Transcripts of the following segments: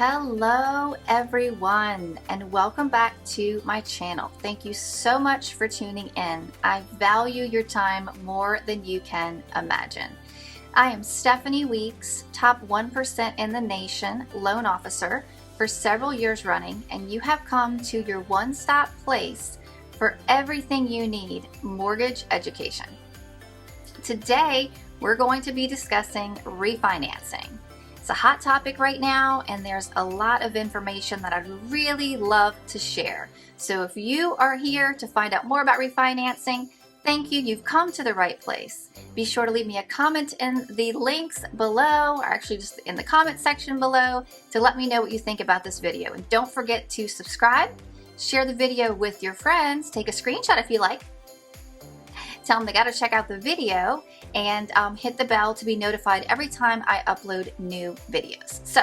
Hello everyone, and welcome back to my channel. Thank you so much for tuning in. I value your time more than you can imagine. I am Stephanie Weeks, top 1% in the nation loan officer for several years running, and you have come to your one-stop place for everything you need mortgage education. Today, we're going to be discussing refinancing. It's a hot topic right now, and there's a lot of information that I'd really love to share. So if you are here to find out more about refinancing, thank you. You've come to the right place. Be sure to leave me a comment in the links below, or actually just in the comment section below, to let me know what you think about this video. And don't forget to subscribe, share the video with your friends, take a screenshot if you like, tell them they got to check out the video, and hit the bell to be notified every time I upload new videos. So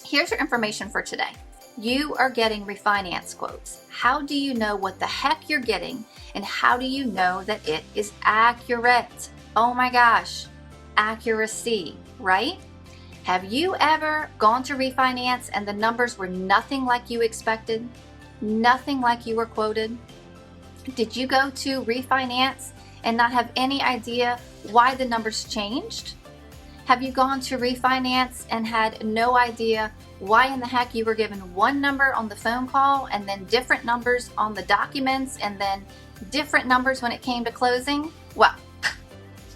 here's your information for today. You are getting refinance quotes. How do you know what the heck you're getting, and how do you know that it is accurate? Oh my gosh, accuracy, right? Have you ever gone to refinance and the numbers were nothing like you expected? Nothing like you were quoted? Did you go to refinance and not have any idea why the numbers changed? Have you gone to refinance and had no idea why in the heck you were given one number on the phone call and then different numbers on the documents and then different numbers when it came to closing? Well,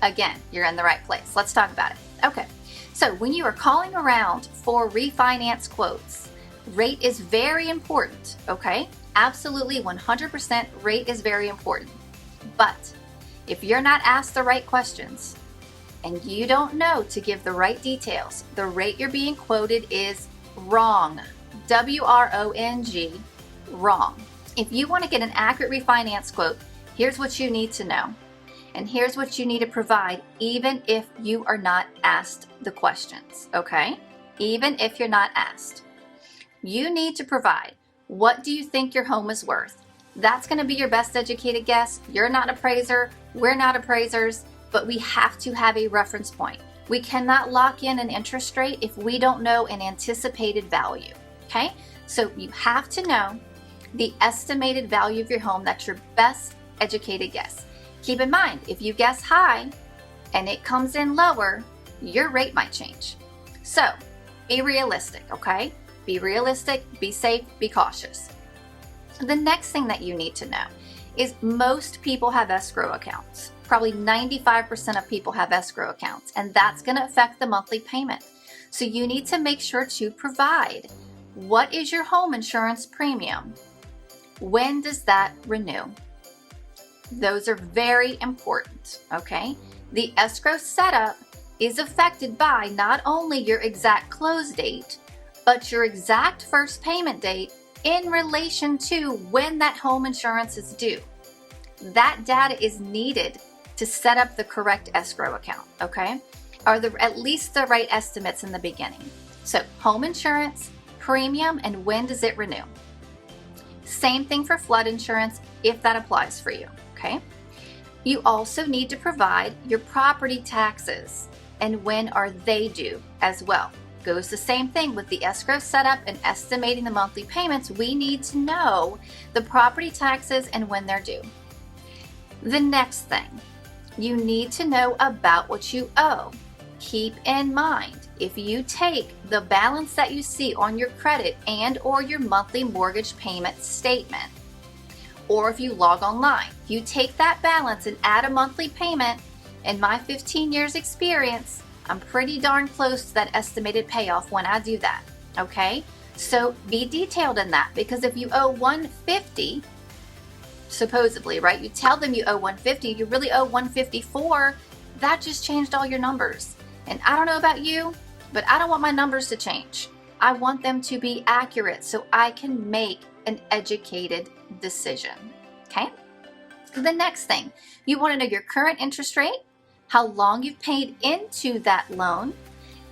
again, you're in the right place. Let's talk about it. Okay, so when you are calling around for refinance quotes, rate is very important, okay? Absolutely 100% rate is very important. But if you're not asked the right questions and you don't know to give the right details, the rate you're being quoted is wrong. W-R-O-N-G, wrong. If you want to get an accurate refinance quote, here's what you need to know. And here's what you need to provide even if you are not asked the questions, okay? Even if you're not asked. You need to provide, what do you think your home is worth? That's going to be your best educated guess. You're not an appraiser. We're not appraisers, but we have to have a reference point. We cannot lock in an interest rate if we don't know an anticipated value, okay? So you have to know the estimated value of your home. That's your best educated guess. Keep in mind, if you guess high and it comes in lower, your rate might change. So be realistic, okay? Be realistic, be safe, be cautious. The next thing that you need to know is most people have escrow accounts. Probably 95% of people have escrow accounts, and that's going to affect the monthly payment. So you need to make sure to provide, what is your home insurance premium? When does that renew? Those are very important, okay? The escrow setup is affected by not only your exact close date, but your exact first payment date in relation to when that home insurance is due. That data is needed to set up the correct escrow account, okay? Or at least the right estimates in the beginning. So home insurance, premium, and when does it renew? Same thing for flood insurance if that applies for you, okay? You also need to provide your property taxes and when are they due as well. Goes the same thing with the escrow setup and estimating the monthly payments. We need to know the property taxes and when they're due. The next thing, you need to know about what you owe. Keep in mind, if you take the balance that you see on your credit and or your monthly mortgage payment statement, or if you log online, if you take that balance and add a monthly payment, in my 15 years experience, I'm pretty darn close to that estimated payoff when I do that, okay? So be detailed in that, because if you owe $150, supposedly, right? You tell them you owe $150, you really owe $154, that just changed all your numbers. And I don't know about you, but I don't want my numbers to change. I want them to be accurate so I can make an educated decision, okay? The next thing, you want to know your current interest rate, how long you've paid into that loan,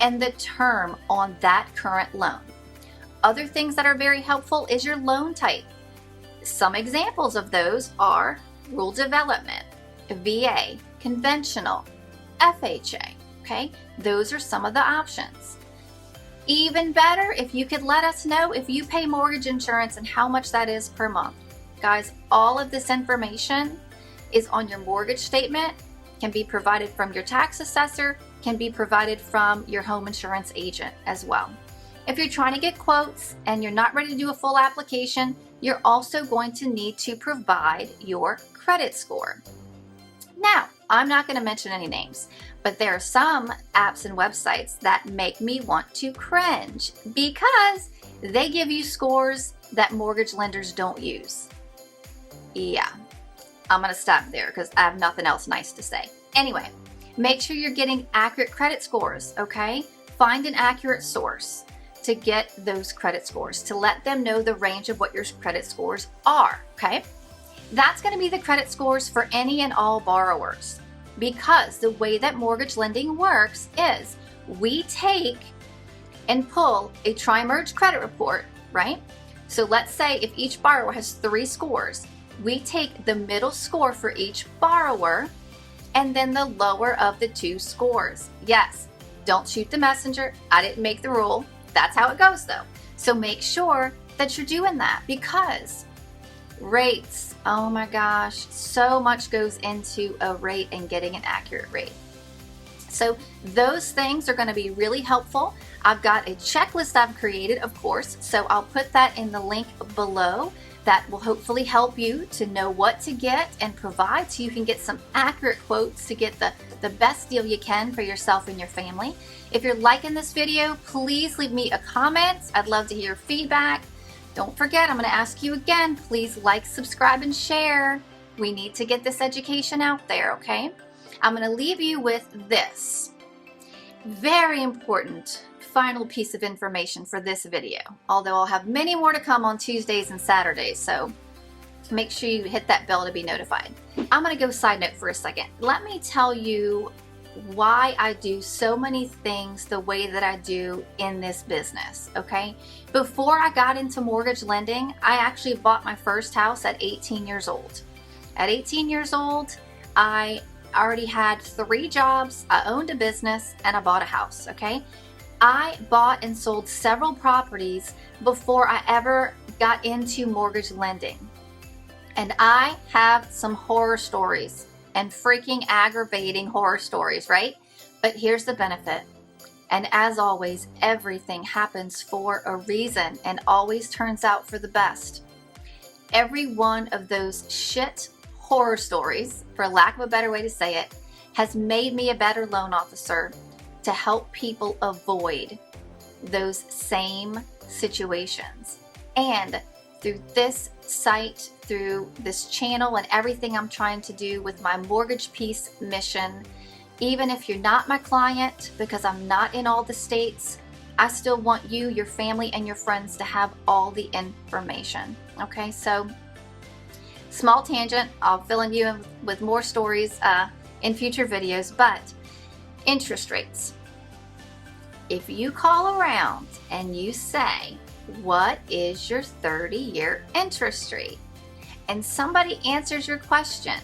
and the term on that current loan. Other things that are very helpful is your loan type. Some examples of those are rule development, VA, conventional, FHA, okay? Those are some of the options. Even better, if you could let us know if you pay mortgage insurance and how much that is per month. Guys, all of this information is on your mortgage statement, can be provided from your tax assessor, can be provided from your home insurance agent as well. If you're trying to get quotes and you're not ready to do a full application, you're also going to need to provide your credit score. Now, I'm not going to mention any names, but there are some apps and websites that make me want to cringe because they give you scores that mortgage lenders don't use. Yeah, I'm going to stop there because I have nothing else nice to say. Anyway, make sure you're getting accurate credit scores, okay? Find an accurate source to get those credit scores, to let them know the range of what your credit scores are, okay? That's going to be the credit scores for any and all borrowers, because the way that mortgage lending works is we take and pull a tri-merge credit report, right? So let's say if each borrower has 3 scores, we take the middle score for each borrower and then the lower of the 2 scores. Yes, don't shoot the messenger. I didn't make the rule. That's how it goes though. So make sure that you're doing that, because rates, oh my gosh, so much goes into a rate and getting an accurate rate. So those things are going to be really helpful. I've got a checklist I've created, of course, so I'll put that in the link below. That will hopefully help you to know what to get and provide so you can get some accurate quotes to get the best deal you can for yourself and your family. If you're liking this video, please leave me a comment. I'd love to hear feedback. Don't forget, I'm going to ask you again, please like, subscribe, and share. We need to get this education out there, okay? I'm going to leave you with this very important final piece of information for this video, although I'll have many more to come on Tuesdays and Saturdays, so make sure you hit that bell to be notified. I'm going to go side note for a second. Let me tell you why I do so many things the way that I do in this business, okay? Before I got into mortgage lending, I actually bought my first house at 18 years old. At 18 years old, I already had 3 jobs, I owned a business, and I bought a house, okay? I bought and sold several properties before I ever got into mortgage lending. And I have some horror stories, and freaking aggravating horror stories, right? But here's the benefit. And as always, everything happens for a reason and always turns out for the best. Every one of those shit horror stories, for lack of a better way to say it, has made me a better loan officer to help people avoid those same situations. And through this site, through this channel, and everything I'm trying to do with my Mortgage Peace mission, even if you're not my client, because I'm not in all the states, I still want you, your family, and your friends to have all the information. Okay, so small tangent. I'll fill in you with more stories in future videos, but interest rates. If you call around and you say, what is your 30-year interest rate? And somebody answers your question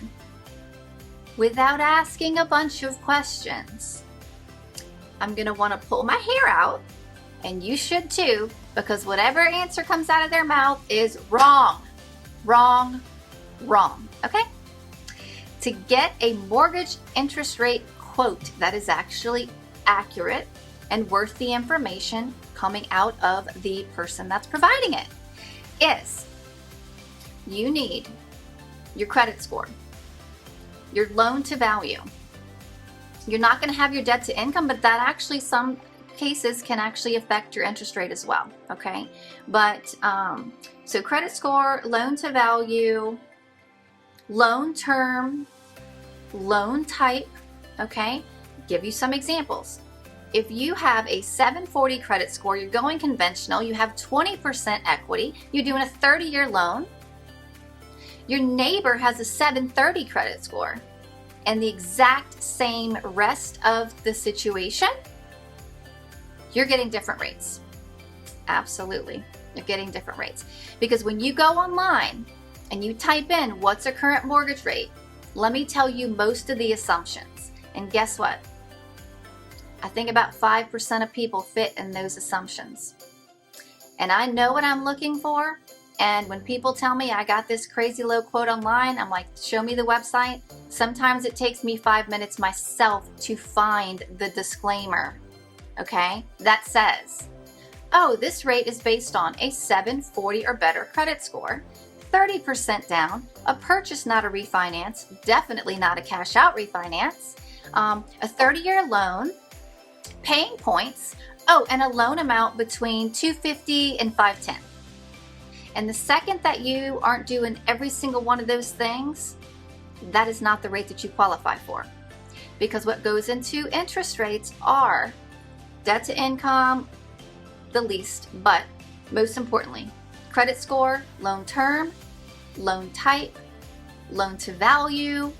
without asking a bunch of questions, I'm going to want to pull my hair out, and you should too, because whatever answer comes out of their mouth is wrong, wrong, wrong, okay? To get a mortgage interest rate quote that is actually accurate and worth the information coming out of the person that's providing it is you need your credit score, your loan to value. You're not going to have your debt to income, but that actually some cases can actually affect your interest rate as well, okay? But so credit score, loan to value, loan term, loan type, okay? Give you some examples. If you have a 740 credit score, you're going conventional, you have 20% equity, you're doing a 30-year loan, your neighbor has a 730 credit score, and the exact same rest of the situation, you're getting different rates. Absolutely, you're getting different rates. Because when you go online and you type in what's a current mortgage rate, let me tell you most of the assumptions. And guess what? I think about 5% of people fit in those assumptions. And I know what I'm looking for. And when people tell me I got this crazy low quote online, I'm like, show me the website. Sometimes it takes me 5 minutes myself to find the disclaimer, okay? That says, oh, this rate is based on a 740 or better credit score, 30% down, a purchase, not a refinance, definitely not a cash out refinance, a 30-year loan, paying points, oh, and a loan amount between $250 and $510. And the second that you aren't doing every single one of those things, that is not the rate that you qualify for. Because what goes into interest rates are debt to income, the least, but most importantly, credit score, loan term, loan type, loan to value.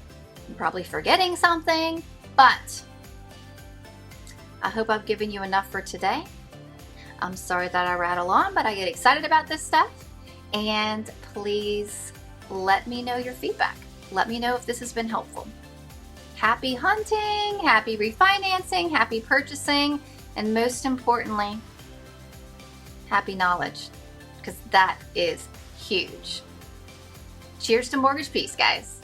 I'm probably forgetting something, but I hope I've given you enough for today. I'm sorry that I rattle on, but I get excited about this stuff. And please let me know your feedback. Let me know if this has been helpful. Happy hunting, happy refinancing, happy purchasing, and most importantly, happy knowledge, because that is huge. Cheers to mortgage peace, guys.